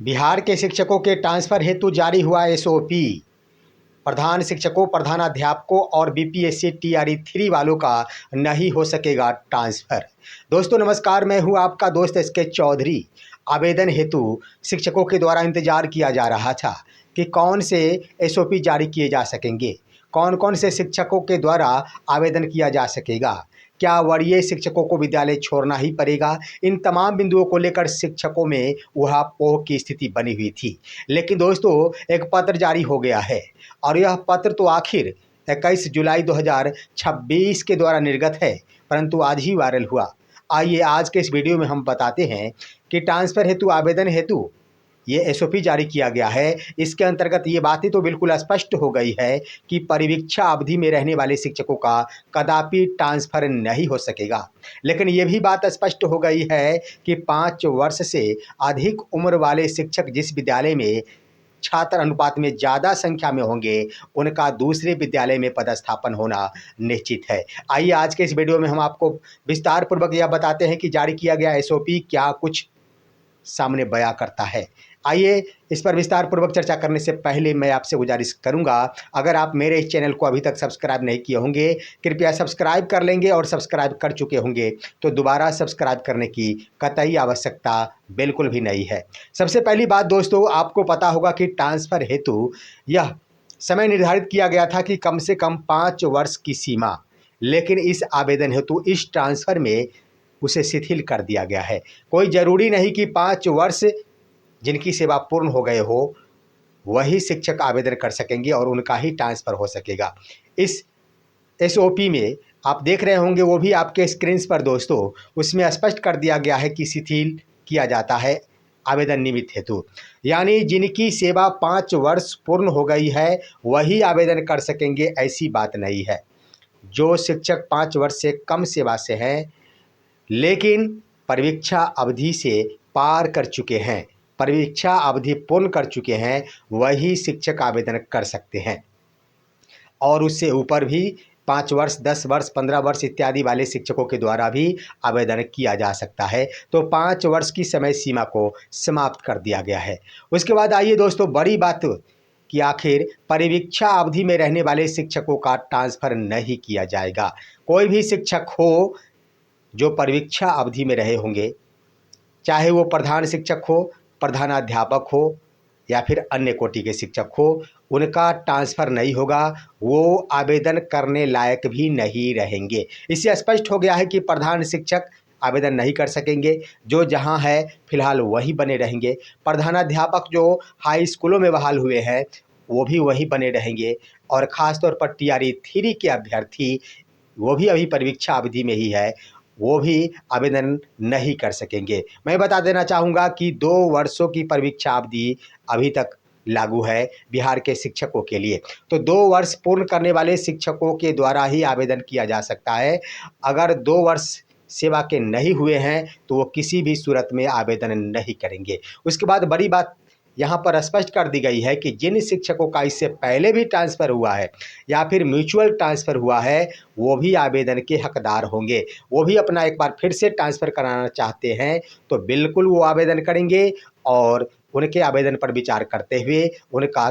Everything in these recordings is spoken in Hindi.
बिहार के शिक्षकों के ट्रांसफर हेतु जारी हुआ एसओपी। प्रधान शिक्षकों, प्रधानाध्यापकों और बीपीएससी टीआरई 3 वालों का नहीं हो सकेगा ट्रांसफर। दोस्तों नमस्कार, मैं हूं आपका दोस्त एसके चौधरी। आवेदन हेतु शिक्षकों के द्वारा इंतजार किया जा रहा था कि कौन से एसओपी जारी किए जा सकेंगे, कौन कौन से शिक्षकों के द्वारा आवेदन किया जा सकेगा, क्या वरीय शिक्षकों को विद्यालय छोड़ना ही पड़ेगा। इन तमाम बिंदुओं को लेकर शिक्षकों में ऊहापोह की स्थिति बनी हुई थी। लेकिन दोस्तों एक पत्र जारी हो गया है और यह पत्र तो आखिर 21 जुलाई 2026 के द्वारा निर्गत है, परंतु आज ही वायरल हुआ। आइए आज के इस वीडियो में हम बताते हैं कि ट्रांसफ़र हेतु आवेदन हेतु ये एसओपी जारी किया गया है। इसके अंतर्गत ये बातें तो बिल्कुल स्पष्ट हो गई है कि परिवीक्षा अवधि में रहने वाले शिक्षकों का कदापि ट्रांसफ़र नहीं हो सकेगा। लेकिन ये भी बात स्पष्ट हो गई है कि 5 वर्ष से अधिक उम्र वाले शिक्षक जिस विद्यालय में छात्र अनुपात में ज़्यादा संख्या में होंगे, उनका दूसरे विद्यालय में पदस्थापन होना निश्चित है। आइए आज के इस वीडियो में हम आपको विस्तार पूर्वक यह बताते हैं कि जारी किया गया एसओपी क्या कुछ सामने बयां करता है। आइए इस पर विस्तार पूर्वक चर्चा करने से पहले मैं आपसे गुजारिश करूंगा, अगर आप मेरे इस चैनल को अभी तक सब्सक्राइब नहीं किए होंगे, कृपया सब्सक्राइब कर लेंगे और सब्सक्राइब कर चुके होंगे तो दोबारा सब्सक्राइब करने की कतई आवश्यकता बिल्कुल भी नहीं है। सबसे पहली बात दोस्तों, आपको पता होगा कि ट्रांसफ़र हेतु यह समय निर्धारित किया गया था कि कम से कम 5 वर्ष की सीमा, लेकिन इस आवेदन हेतु इस ट्रांसफ़र में उसे शिथिल कर दिया गया है। कोई ज़रूरी नहीं कि 5 वर्ष जिनकी सेवा पूर्ण हो गए हो वही शिक्षक आवेदन कर सकेंगे और उनका ही ट्रांसफ़र हो सकेगा। इस एसओपी में आप देख रहे होंगे, वो भी आपके स्क्रीन पर दोस्तों, उसमें स्पष्ट कर दिया गया है कि शिथिल किया जाता है आवेदन निमित्त हेतु, यानी जिनकी सेवा 5 वर्ष पूर्ण हो गई है वही आवेदन कर सकेंगे, ऐसी बात नहीं है। जो शिक्षक 5 वर्ष से कम सेवा से हैं लेकिन परिवीक्षा अवधि से पार कर चुके हैं, परिवीक्षा अवधि पूर्ण कर चुके हैं, वही शिक्षक आवेदन कर सकते हैं। और उससे ऊपर भी 5 वर्ष, 10 वर्ष, 15 वर्ष इत्यादि वाले शिक्षकों के द्वारा भी आवेदन किया जा सकता है। तो 5 वर्ष की समय सीमा को समाप्त कर दिया गया है। उसके बाद आइए दोस्तों बड़ी बात कि आखिर परिवीक्षा अवधि में रहने वाले शिक्षकों का ट्रांसफ़र नहीं किया जाएगा। कोई भी शिक्षक हो जो परिवीक्षा अवधि में रहे होंगे, चाहे वो प्रधान शिक्षक हो, प्रधानाध्यापक हो या फिर अन्य कोटि के शिक्षक हो, उनका ट्रांसफ़र नहीं होगा, वो आवेदन करने लायक भी नहीं रहेंगे। इससे स्पष्ट हो गया है कि प्रधान शिक्षक आवेदन नहीं कर सकेंगे, जो जहां है फिलहाल वही बने रहेंगे। प्रधानाध्यापक जो हाई स्कूलों में बहाल हुए हैं वो भी वही बने रहेंगे, और ख़ास तौर पर टीआरई 3 के अभ्यर्थी वो भी अभी परिवीक्षा अवधि में ही है, वो भी आवेदन नहीं कर सकेंगे। मैं बता देना चाहूँगा कि 2 वर्षों की परिवीक्षा अवधि अभी तक लागू है बिहार के शिक्षकों के लिए। तो 2 वर्ष पूर्ण करने वाले शिक्षकों के द्वारा ही आवेदन किया जा सकता है। अगर 2 वर्ष सेवा के नहीं हुए हैं तो वो किसी भी सूरत में आवेदन नहीं करेंगे। उसके बाद बड़ी बात यहाँ पर स्पष्ट कर दी गई है कि जिन शिक्षकों का इससे पहले भी ट्रांसफ़र हुआ है या फिर म्यूचुअल ट्रांसफ़र हुआ है, वो भी आवेदन के हकदार होंगे। वो भी अपना एक बार फिर से ट्रांसफ़र कराना चाहते हैं तो बिल्कुल वो आवेदन करेंगे और उनके आवेदन पर विचार करते हुए उनका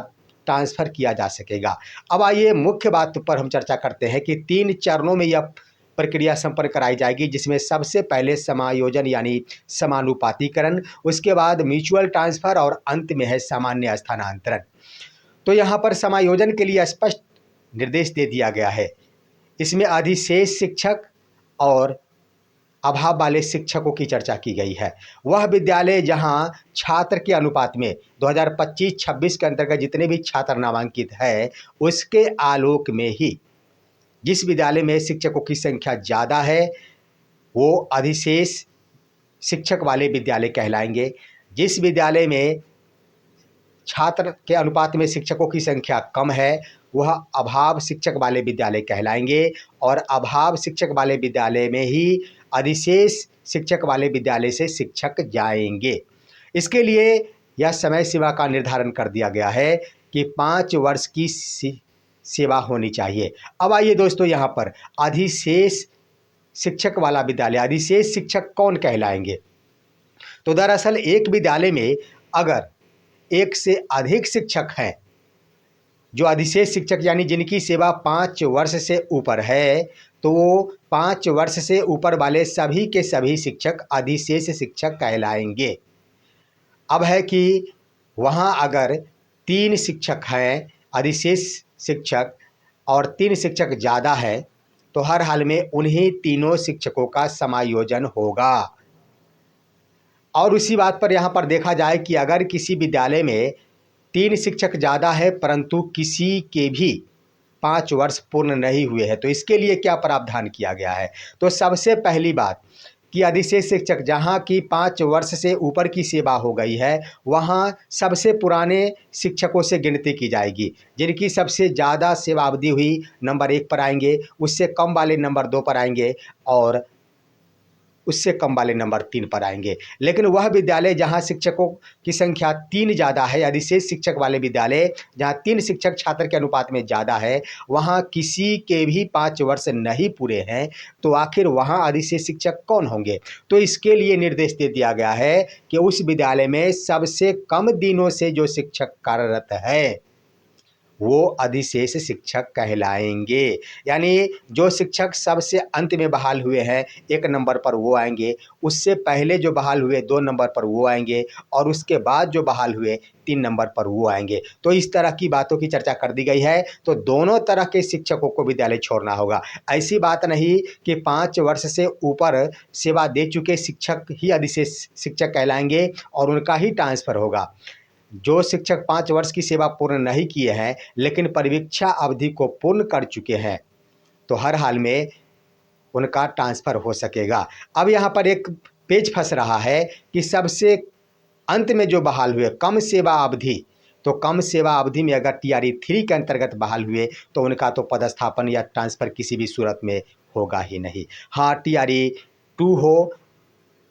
ट्रांसफ़र किया जा सकेगा। अब आइए मुख्य बात पर हम चर्चा करते हैं कि 3 चरणों में यह प्रक्रिया संपन्न कराई जाएगी, जिसमें सबसे पहले समायोजन यानी समानुपातीकरण, उसके बाद म्यूचुअल ट्रांसफ़र और अंत में है सामान्य स्थानांतरण। तो यहाँ पर समायोजन के लिए स्पष्ट निर्देश दे दिया गया है। इसमें अधिशेष शिक्षक और अभाव वाले शिक्षकों की चर्चा की गई है। वह विद्यालय जहां छात्र के अनुपात में 2025-26 के अंतर्गत जितने भी छात्र नामांकित है, उसके आलोक में ही जिस विद्यालय में शिक्षकों की संख्या ज़्यादा है वो अधिशेष शिक्षक वाले विद्यालय कहलाएंगे। जिस विद्यालय में छात्र के अनुपात में शिक्षकों की संख्या कम है वह अभाव शिक्षक वाले विद्यालय कहलाएंगे, और अभाव शिक्षक वाले विद्यालय में ही अधिशेष शिक्षक वाले विद्यालय से शिक्षक जाएंगे। इसके लिए यह समय सीमा का निर्धारण कर दिया गया है कि 5 वर्ष की सेवा होनी चाहिए। अब आइए दोस्तों यहाँ पर अधिशेष शिक्षक वाला विद्यालय, अधिशेष शिक्षक कौन कहलाएंगे। तो दरअसल एक विद्यालय में अगर एक से अधिक शिक्षक हैं, जो अधिशेष शिक्षक यानी जिनकी सेवा 5 वर्ष से ऊपर है, तो वो 5 वर्ष से ऊपर वाले सभी के सभी शिक्षक अधिशेष शिक्षक कहलाएंगे। अब है कि वहाँ अगर 3 शिक्षक हैं अधिशेष शिक्षक और 3 शिक्षक ज़्यादा है, तो हर हाल में उन्हीं तीनों शिक्षकों का समायोजन होगा। और उसी बात पर यहाँ पर देखा जाए कि अगर किसी विद्यालय में 3 शिक्षक ज़्यादा है परंतु किसी के भी 5 वर्ष पूर्ण नहीं हुए हैं, तो इसके लिए क्या प्रावधान किया गया है। तो सबसे पहली बात कि अधिशेष शिक्षक जहाँ की 5 वर्ष से ऊपर की सेवा हो गई है, वहाँ सबसे पुराने शिक्षकों से गिनती की जाएगी। जिनकी सबसे ज़्यादा सेवा अवधि हुई नंबर 1 पर आएंगे, उससे कम वाले नंबर 2 पर आएंगे और उससे कम वाले नंबर 3 पर आएंगे। लेकिन वह विद्यालय जहां शिक्षकों की संख्या 3 ज़्यादा है, अधिशेष शिक्षक वाले विद्यालय जहां 3 शिक्षक छात्र के अनुपात में ज़्यादा है, वहां किसी के भी 5 वर्ष नहीं पूरे हैं, तो आखिर वहां अधिशेष शिक्षक कौन होंगे। तो इसके लिए निर्देश दे दिया गया है कि उस विद्यालय में सबसे कम दिनों से जो शिक्षक कार्यरत है वो अधिशेष शिक्षक कहलाएंगे। यानी जो शिक्षक सबसे अंत में बहाल हुए हैं 1 नंबर पर वो आएंगे, उससे पहले जो बहाल हुए 2 नंबर पर वो आएंगे और उसके बाद जो बहाल हुए 3 नंबर पर वो आएंगे। तो इस तरह की बातों की चर्चा कर दी गई है। तो दोनों तरह के शिक्षकों को विद्यालय छोड़ना होगा। ऐसी बात नहीं कि 5 वर्ष से ऊपर सेवा दे चुके शिक्षक ही अधिशेष शिक्षक कहलाएंगे और उनका ही ट्रांसफ़र होगा। जो शिक्षक 5 वर्ष की सेवा पूर्ण नहीं किए हैं लेकिन परिवीक्षा अवधि को पूर्ण कर चुके हैं, तो हर हाल में उनका ट्रांसफ़र हो सकेगा। अब यहाँ पर एक पेच फंस रहा है कि सबसे अंत में जो बहाल हुए कम सेवा अवधि, तो कम सेवा अवधि में अगर TRE 3 के अंतर्गत बहाल हुए तो उनका तो पदस्थापन या ट्रांसफ़र किसी भी सूरत में होगा ही नहीं। हाँ, TRE 2 हो,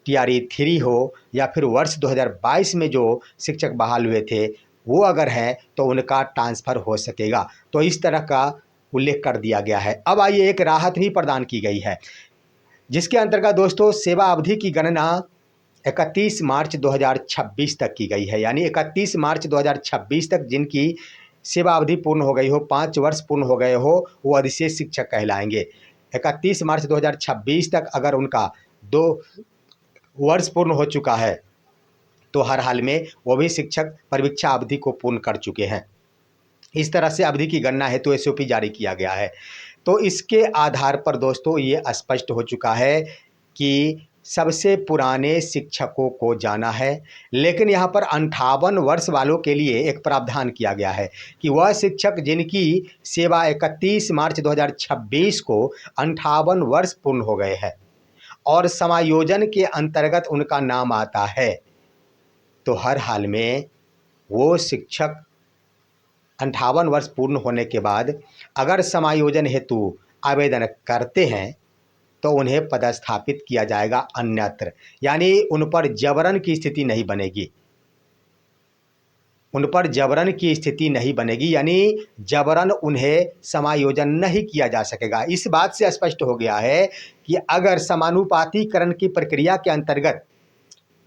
TRE 3 हो या फिर वर्ष 2022 में जो शिक्षक बहाल हुए थे वो अगर है तो उनका ट्रांसफ़र हो सकेगा। तो इस तरह का उल्लेख कर दिया गया है। अब आइए एक राहत भी प्रदान की गई है, जिसके अंतर्गत दोस्तों सेवा अवधि की गणना 31 मार्च 2026 तक की गई है। यानी 31 मार्च 2026 तक जिनकी सेवा अवधि पूर्ण हो गई हो, 5 वर्ष पूर्ण हो गए हो, वो अधिशेष शिक्षक कहलाएंगे। 31 मार्च 2026 तक अगर उनका 2 वर्ष पूर्ण हो चुका है तो हर हाल में वो भी शिक्षक परिवीक्षा अवधि को पूर्ण कर चुके हैं। इस तरह से अवधि की गणना हेतु SOP जारी किया गया है। तो इसके आधार पर दोस्तों ये स्पष्ट हो चुका है कि सबसे पुराने शिक्षकों को जाना है। लेकिन यहाँ पर 58 वर्ष वालों के लिए एक प्रावधान किया गया है कि वह शिक्षक जिनकी सेवा 31 मार्च 2026 को 58 वर्ष पूर्ण हो गए हैं और समायोजन के अंतर्गत उनका नाम आता है, तो हर हाल में वो शिक्षक 58 वर्ष पूर्ण होने के बाद अगर समायोजन हेतु आवेदन करते हैं तो उन्हें पदस्थापित किया जाएगा अन्यत्र। यानी उन पर जबरन की स्थिति नहीं बनेगी, उन पर जबरन की स्थिति नहीं बनेगी, यानी जबरन उन्हें समायोजन नहीं किया जा सकेगा। इस बात से स्पष्ट हो गया है कि अगर समानुपातीकरण की प्रक्रिया के अंतर्गत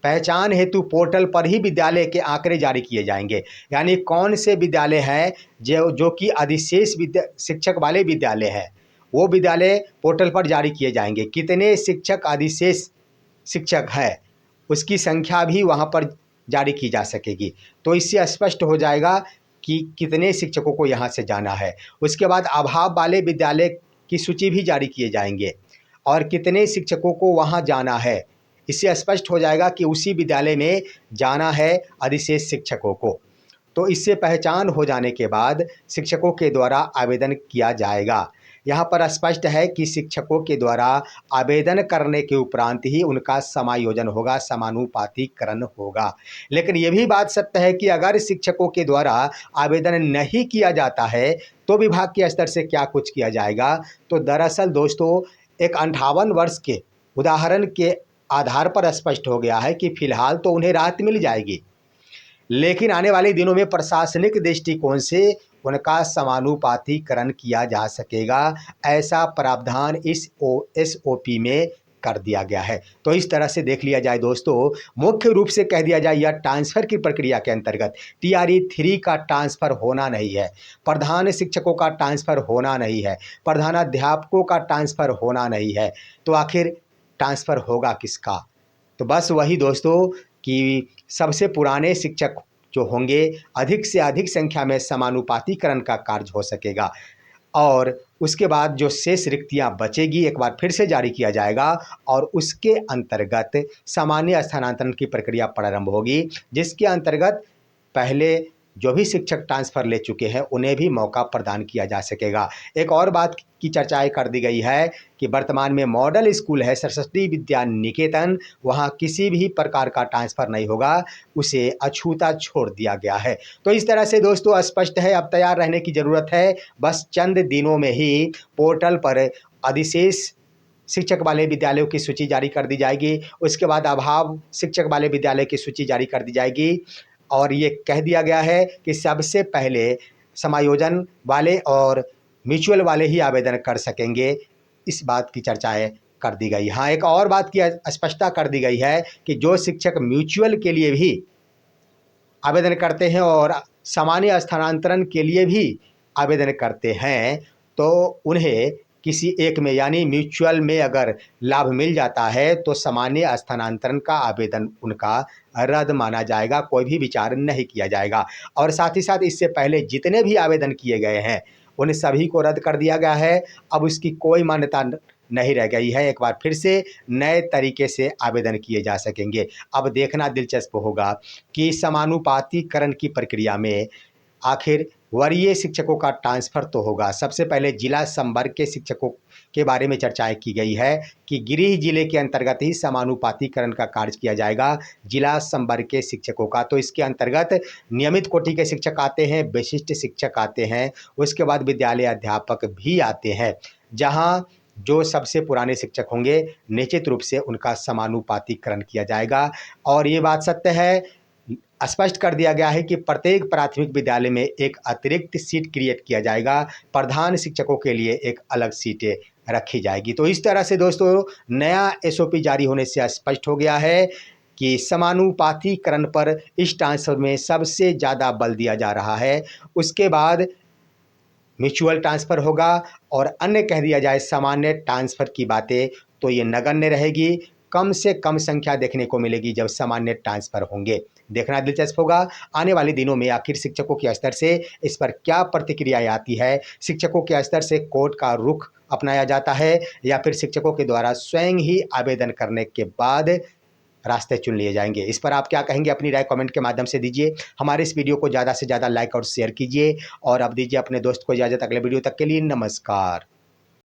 पहचान हेतु पोर्टल पर ही विद्यालय के आंकड़े जारी किए जाएंगे, यानी कौन से विद्यालय हैं जो कि अधिशेष शिक्षक वाले विद्यालय हैं, वो विद्यालय पोर्टल पर जारी किए जाएंगे। कितने शिक्षक अधिशेष शिक्षक हैं उसकी संख्या भी वहाँ पर जारी की जा सकेगी। तो इससे स्पष्ट हो जाएगा कि कितने शिक्षकों को यहाँ से जाना है। उसके बाद अभाव वाले विद्यालय की सूची भी जारी किए जाएंगे और कितने शिक्षकों को वहाँ जाना है, इससे स्पष्ट हो जाएगा कि उसी विद्यालय में जाना है अधिशेष शिक्षकों को। तो इससे पहचान हो जाने के बाद शिक्षकों के द्वारा आवेदन किया जाएगा। यहाँ पर स्पष्ट है कि शिक्षकों के द्वारा आवेदन करने के उपरांत ही उनका समायोजन होगा, समानुपातीकरण होगा। लेकिन ये भी बात सत्य है कि अगर शिक्षकों के द्वारा आवेदन नहीं किया जाता है तो विभाग के स्तर से क्या कुछ किया जाएगा। तो दरअसल दोस्तों एक 58 वर्ष के उदाहरण के आधार पर स्पष्ट हो गया है कि फिलहाल तो उन्हें राहत मिल जाएगी, लेकिन आने वाले दिनों में प्रशासनिक दृष्टिकोण से उनका समानुपातीकरण किया जा सकेगा। ऐसा प्रावधान इस SOP में कर दिया गया है। तो इस तरह से देख लिया जाए दोस्तों, मुख्य रूप से कह दिया जाए यह ट्रांसफ़र की प्रक्रिया के अंतर्गत टीआरई 3 का ट्रांसफ़र होना नहीं है, प्रधान शिक्षकों का ट्रांसफ़र होना नहीं है, प्रधानाध्यापकों का ट्रांसफ़र होना नहीं है। तो आखिर ट्रांसफ़र होगा किसका? तो बस वही दोस्तों कि सबसे पुराने शिक्षक जो होंगे, अधिक से अधिक संख्या में समानुपातीकरण का कार्य हो सकेगा और उसके बाद जो शेष रिक्तियां बचेगी एक बार फिर से जारी किया जाएगा और उसके अंतर्गत सामान्य स्थानांतरण की प्रक्रिया प्रारंभ होगी, जिसके अंतर्गत पहले जो भी शिक्षक ट्रांसफ़र ले चुके हैं उन्हें भी मौका प्रदान किया जा सकेगा। एक और बात की चर्चाएं कर दी गई है कि वर्तमान में मॉडल स्कूल है सरस्वती विद्या निकेतन, वहाँ किसी भी प्रकार का ट्रांसफ़र नहीं होगा, उसे अछूता छोड़ दिया गया है। तो इस तरह से दोस्तों स्पष्ट है, अब तैयार रहने की ज़रूरत है। बस चंद दिनों में ही पोर्टल पर अधिशेष शिक्षक वाले विद्यालयों की सूची जारी कर दी जाएगी, उसके बाद अभाव शिक्षक वाले विद्यालय की सूची जारी कर दी जाएगी और ये कह दिया गया है कि सबसे पहले समायोजन वाले और म्यूचुअल वाले ही आवेदन कर सकेंगे। इस बात की चर्चाएं कर दी गई। हाँ, एक और बात की स्पष्टता कर दी गई है कि जो शिक्षक म्यूचुअल के लिए भी आवेदन करते हैं और सामान्य स्थानांतरण के लिए भी आवेदन करते हैं, तो उन्हें किसी एक में यानी म्यूचुअल में अगर लाभ मिल जाता है तो सामान्य स्थानांतरण का आवेदन उनका रद्द माना जाएगा, कोई भी विचार नहीं किया जाएगा। और साथ ही साथ इससे पहले जितने भी आवेदन किए गए हैं उन सभी को रद्द कर दिया गया है। अब उसकी कोई मान्यता नहीं रह गई है, एक बार फिर से नए तरीके से आवेदन किए जा सकेंगे। अब देखना दिलचस्प होगा कि समानुपातीकरण की प्रक्रिया में आखिर वरीय शिक्षकों का ट्रांसफ़र तो होगा। सबसे पहले जिला संवर्ग के शिक्षकों के बारे में चर्चाएं की गई है कि गृह जिले के अंतर्गत ही समानुपातीकरण का कार्य किया जाएगा जिला संवर्ग के शिक्षकों का। तो इसके अंतर्गत नियमित कोटि के शिक्षक आते हैं, विशिष्ट शिक्षक आते हैं, उसके बाद विद्यालय अध्यापक भी आते हैं, जहां जो सबसे पुराने शिक्षक होंगे निश्चित रूप से उनका समानुपातीकरण किया जाएगा। और ये बात सत्य है, स्पष्ट कर दिया गया है कि प्रत्येक प्राथमिक विद्यालय में एक अतिरिक्त सीट क्रिएट किया जाएगा, प्रधान शिक्षकों के लिए एक अलग सीटें रखी जाएगी। तो इस तरह से दोस्तों नया एसओपी जारी होने से स्पष्ट हो गया है कि समानुपातीकरण पर इस ट्रांसफर में सबसे ज़्यादा बल दिया जा रहा है। उसके बाद म्यूचुअल ट्रांसफ़र होगा और अन्य कह दिया जाए सामान्य ट्रांसफ़र की बातें तो ये नगण्य रहेगी, कम से कम संख्या देखने को मिलेगी जब सामान्य ट्रांसफ़र होंगे। देखना दिलचस्प होगा आने वाले दिनों में आखिर शिक्षकों के स्तर से इस पर क्या प्रतिक्रियाएं आती है। शिक्षकों के स्तर से कोर्ट का रुख अपनाया जाता है या फिर शिक्षकों के द्वारा स्वयं ही आवेदन करने के बाद रास्ते चुन लिए जाएंगे। इस पर आप क्या कहेंगे, अपनी राय कमेंट के माध्यम से दीजिए। हमारे इस वीडियो को ज़्यादा से ज़्यादा लाइक और शेयर कीजिए और अब दीजिए अपने दोस्त को इजाज़त। अगले वीडियो तक के लिए नमस्कार।